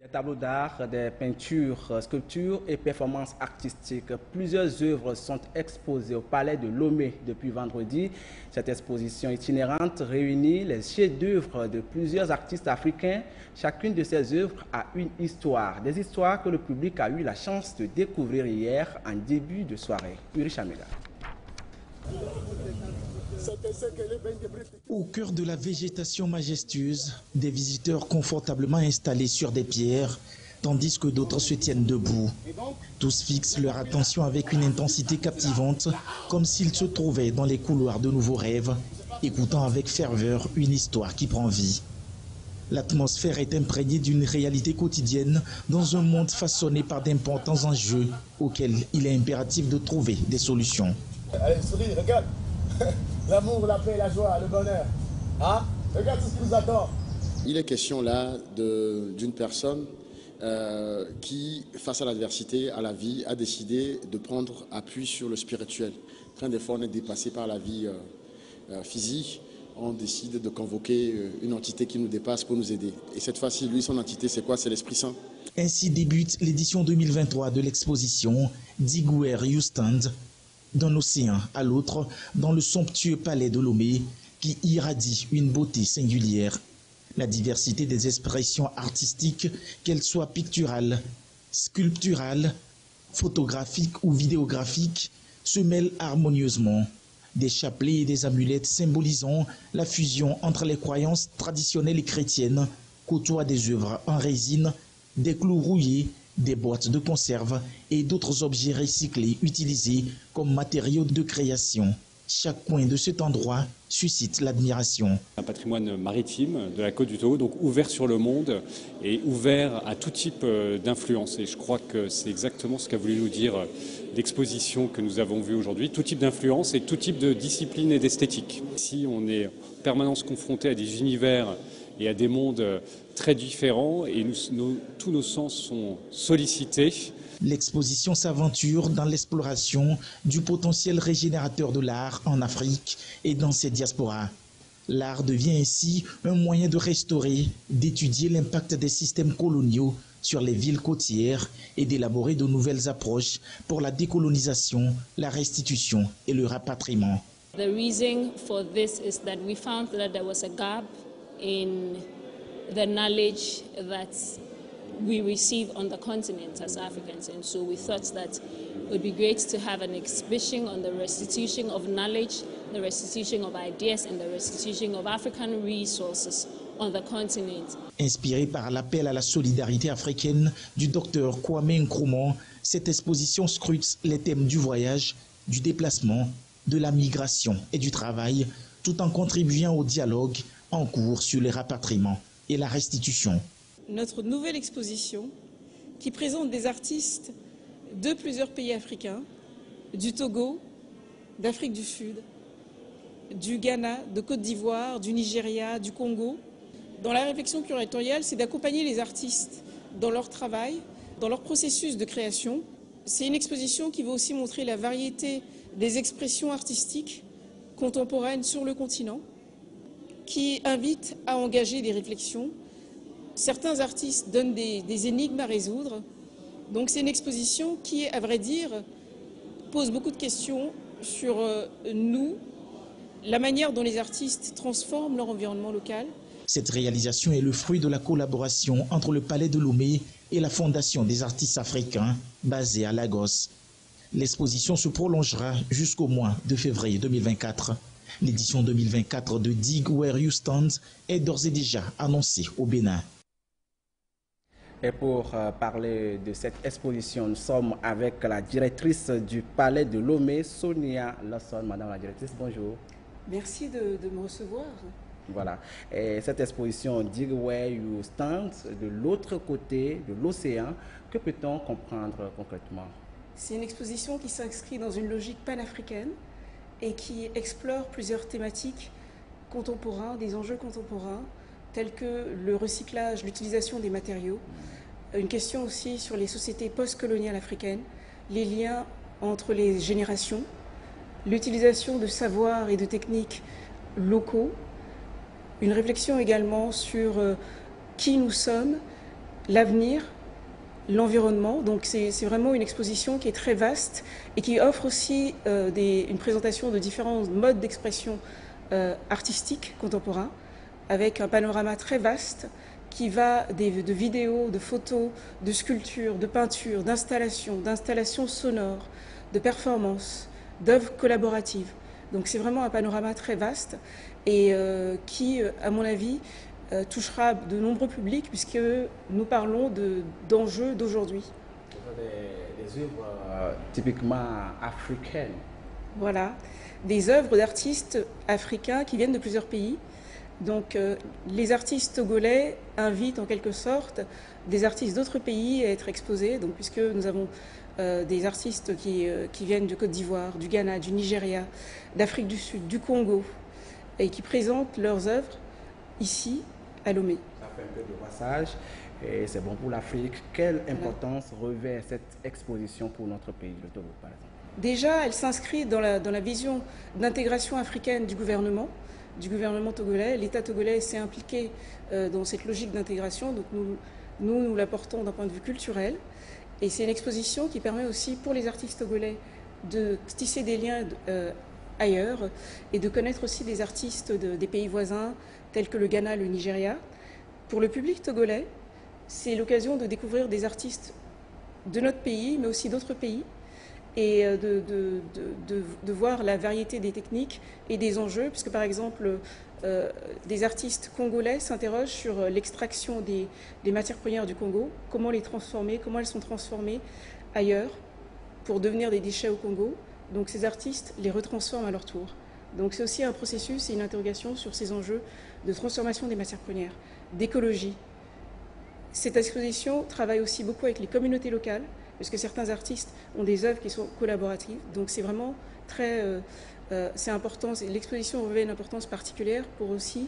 Des tableaux d'art, des peintures, sculptures et performances artistiques. Plusieurs œuvres sont exposées au Palais de Lomé depuis vendredi. Cette exposition itinérante réunit les chefs-d'œuvre de plusieurs artistes africains. Chacune de ces œuvres a une histoire, des histoires que le public a eu la chance de découvrir hier en début de soirée. Uri Chamega. Au cœur de la végétation majestueuse, des visiteurs confortablement installés sur des pierres, tandis que d'autres se tiennent debout. Tous fixent leur attention avec une intensité captivante, comme s'ils se trouvaient dans les couloirs de nouveaux rêves, écoutant avec ferveur une histoire qui prend vie. L'atmosphère est imprégnée d'une réalité quotidienne dans un monde façonné par d'importants enjeux auxquels il est impératif de trouver des solutions. Allez, souris, regarde. L'amour, la paix, la joie, le bonheur. Hein? Regarde tout ce qui nous attend. Il est question là d'une personne qui, face à l'adversité, à la vie, a décidé de prendre appui sur le spirituel. Quand des fois on est dépassé par la vie physique, on décide de convoquer une entité qui nous dépasse pour nous aider. Et cette fois-ci, lui, son entité, c'est quoi? C'est l'Esprit Saint. Ainsi débute l'édition 2023 de l'exposition Dig Where You Stand, d'un océan à l'autre, dans le somptueux palais de Lomé, qui irradie une beauté singulière. La diversité des expressions artistiques, qu'elles soient picturales, sculpturales, photographiques ou vidéographiques, se mêlent harmonieusement. Des chapelets et des amulettes symbolisant la fusion entre les croyances traditionnelles et chrétiennes côtoient des œuvres en résine, des clous rouillés, des boîtes de conserve et d'autres objets recyclés utilisés comme matériaux de création. Chaque coin de cet endroit suscite l'admiration. Un patrimoine maritime de la Côte du Togo, donc ouvert sur le monde et ouvert à tout type d'influence. Et je crois que c'est exactement ce qu'a voulu nous dire l'exposition que nous avons vue aujourd'hui. Tout type d'influence et tout type de discipline et d'esthétique. Ici, on est en permanence confronté à des univers et à des mondes très différents et tous nos sens sont sollicités. L'exposition s'aventure dans l'exploration du potentiel régénérateur de l'art en Afrique et dans ses diasporas. L'art devient ainsi un moyen de restaurer, d'étudier l'impact des systèmes coloniaux sur les villes côtières et d'élaborer de nouvelles approches pour la décolonisation, la restitution et le rapatriement. The reason for this is that we found that there was a gap in the knowledge that we receive on the continent as Africans, and so we thought that it would be great to have an exhibition on the restitution of knowledge, the restitution of ideas, and the restitution of African resources on the continent. Inspirée par l'appel à la solidarité africaine du docteur Kwame Nkrumah, cette exposition scrute les thèmes du voyage, du déplacement, de la migration et du travail, tout en contribuant au dialogue en cours sur les rapatriements et la restitution. Notre nouvelle exposition qui présente des artistes de plusieurs pays africains, du Togo, d'Afrique du Sud, du Ghana, de Côte d'Ivoire, du Nigeria, du Congo. Dans la réflexion curatoriale, c'est d'accompagner les artistes dans leur travail, dans leur processus de création. C'est une exposition qui va aussi montrer la variété des expressions artistiques contemporaines sur le continent, qui invite à engager des réflexions. Certains artistes donnent des énigmes à résoudre. Donc c'est une exposition qui, à vrai dire, pose beaucoup de questions sur nous, la manière dont les artistes transforment leur environnement local. Cette réalisation est le fruit de la collaboration entre le Palais de Lomé et la Fondation des artistes africains, basée à Lagos. L'exposition se prolongera jusqu'au mois de février 2024. L'édition 2024 de Dig Where You Stand est d'ores et déjà annoncée au Bénin. Et pour parler de cette exposition, nous sommes avec la directrice du Palais de Lomé, Sonia Lawson. Madame la directrice, bonjour. Merci de me recevoir. Voilà. Et cette exposition Dig Where You Stand, de l'autre côté de l'océan, que peut-on comprendre concrètement? C'est une exposition qui s'inscrit dans une logique panafricaine et qui explore plusieurs thématiques contemporaines, des enjeux contemporains, tels que le recyclage, l'utilisation des matériaux, une question aussi sur les sociétés post-coloniales africaines, les liens entre les générations, l'utilisation de savoirs et de techniques locaux, une réflexion également sur qui nous sommes, l'avenir, l'environnement. Donc c'est vraiment une exposition qui est très vaste et qui offre aussi une présentation de différents modes d'expression artistique contemporain, avec un panorama très vaste qui va de vidéos, de photos, de sculptures, de peintures, d'installations sonores, de performances, d'œuvres collaboratives. Donc c'est vraiment un panorama très vaste et qui, à mon avis, touchera de nombreux publics puisque nous parlons d'enjeux d'aujourd'hui. Des œuvres typiquement africaines. Voilà, des œuvres d'artistes africains qui viennent de plusieurs pays. Donc les artistes togolais invitent en quelque sorte des artistes d'autres pays à être exposés, donc, puisque nous avons des artistes qui viennent de Côte d'Ivoire, du Ghana, du Nigeria, d'Afrique du Sud, du Congo, et qui présentent leurs œuvres ici à Lomé. Ça fait un peu de passage et c'est bon pour l'Afrique. Quelle importance revêt cette exposition pour notre pays, le Togo par exemple? Déjà, elle s'inscrit dans la vision d'intégration africaine du gouvernement togolais. L'État togolais s'est impliqué dans cette logique d'intégration, donc nous l'apportons d'un point de vue culturel. Et c'est une exposition qui permet aussi pour les artistes togolais de tisser des liens ailleurs et de connaître aussi des artistes des pays voisins tels que le Ghana, le Nigeria. Pour le public togolais, c'est l'occasion de découvrir des artistes de notre pays, mais aussi d'autres pays, et de voir la variété des techniques et des enjeux, puisque par exemple, des artistes congolais s'interrogent sur l'extraction des matières premières du Congo, comment les transformer, comment elles sont transformées ailleurs pour devenir des déchets au Congo. Donc ces artistes les retransforment à leur tour. Donc c'est aussi un processus et une interrogation sur ces enjeux de transformation des matières premières, d'écologie. Cette exposition travaille aussi beaucoup avec les communautés locales, parce que certains artistes ont des œuvres qui sont collaboratives. Donc c'est vraiment très... c'est important, l'exposition revêt une importance particulière pour aussi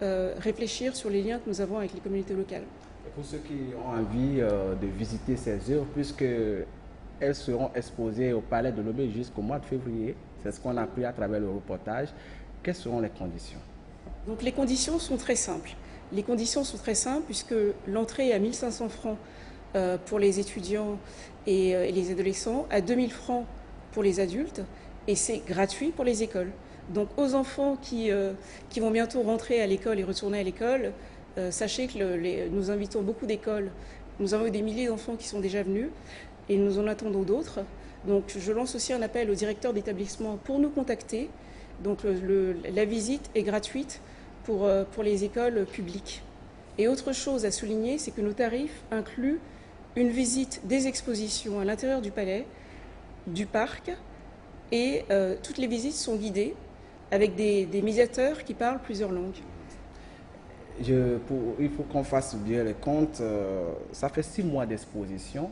réfléchir sur les liens que nous avons avec les communautés locales. Et pour ceux qui ont envie de visiter ces œuvres, puisqu'elles seront exposées au Palais de Lomé jusqu'au mois de février, c'est ce qu'on a appris à travers le reportage, quelles seront les conditions? Donc les conditions sont très simples. Les conditions sont très simples puisque l'entrée est à 1 500 francs pour les étudiants et les adolescents, à 2 000 francs pour les adultes, et c'est gratuit pour les écoles. Donc aux enfants qui vont bientôt rentrer à l'école et retourner à l'école, sachez que nous invitons beaucoup d'écoles. Nous avons eu des milliers d'enfants qui sont déjà venus et nous en attendons d'autres. Donc je lance aussi un appel aux directeurs d'établissement pour nous contacter. Donc la visite est gratuite pour les écoles publiques. Et autre chose à souligner, c'est que nos tarifs incluent une visite des expositions à l'intérieur du palais, du parc, et toutes les visites sont guidées avec des médiateurs qui parlent plusieurs langues. Il faut qu'on fasse bien les comptes. Ça fait 6 mois d'exposition.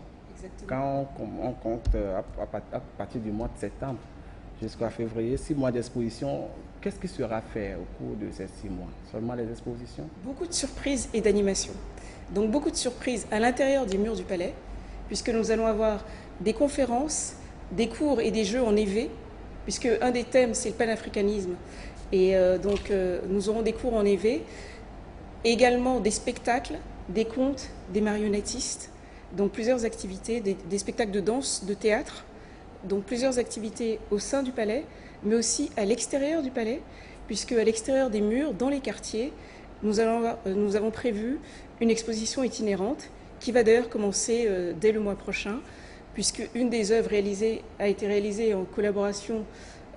Quand on compte à partir du mois de septembre jusqu'à février, 6 mois d'exposition, qu'est-ce qui sera fait au cours de ces 6 mois? Seulement les expositions? Beaucoup de surprises et d'animations. Donc beaucoup de surprises à l'intérieur des murs du palais, puisque nous allons avoir des conférences, des cours et des jeux en EV, puisque un des thèmes c'est le panafricanisme. Et donc nous aurons des cours en EV, également des spectacles, des contes, des marionnettistes, donc plusieurs activités, des spectacles de danse, de théâtre, donc plusieurs activités au sein du palais, mais aussi à l'extérieur du palais, puisque à l'extérieur des murs, dans les quartiers, nous avons prévu une exposition itinérante qui va d'ailleurs commencer dès le mois prochain, puisque une des œuvres a été réalisée en collaboration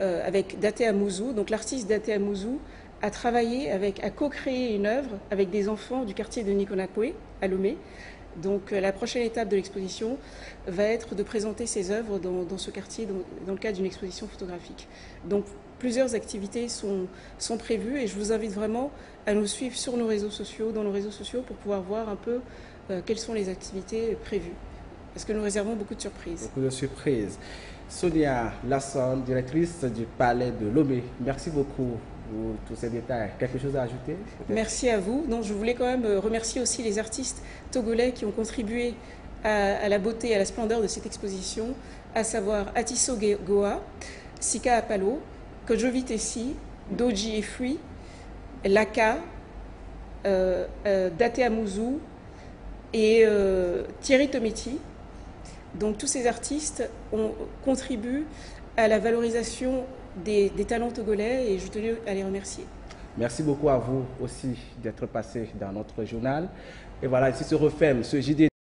avec Date Amouzou. Donc l'artiste Date Amouzou a travaillé a co-créé une œuvre avec des enfants du quartier de Nikonakwe, à Lomé. Donc la prochaine étape de l'exposition va être de présenter ces œuvres dans ce quartier dans le cadre d'une exposition photographique. Donc plusieurs activités sont prévues et je vous invite vraiment à nous suivre sur nos réseaux sociaux, pour pouvoir voir un peu quelles sont les activités prévues. Parce que nous réservons beaucoup de surprises. Beaucoup de surprises. Sonia Lasson, directrice du Palais de Lomé, merci beaucoup pour tous ces détails. Quelque chose à ajouter? Merci à vous. Non, je voulais quand même remercier aussi les artistes togolais qui ont contribué à la beauté, à la splendeur de cette exposition, à savoir Atiso Goa, Sika Apalo, Kojovi Tessi, Doji Efui, Laka, Date Amouzou, et Thierry Tometti. Donc tous ces artistes contribuent à la valorisation des talents togolais et je tenais à les remercier. Merci beaucoup à vous aussi d'être passé dans notre journal. Et voilà, ici se referme ce JD.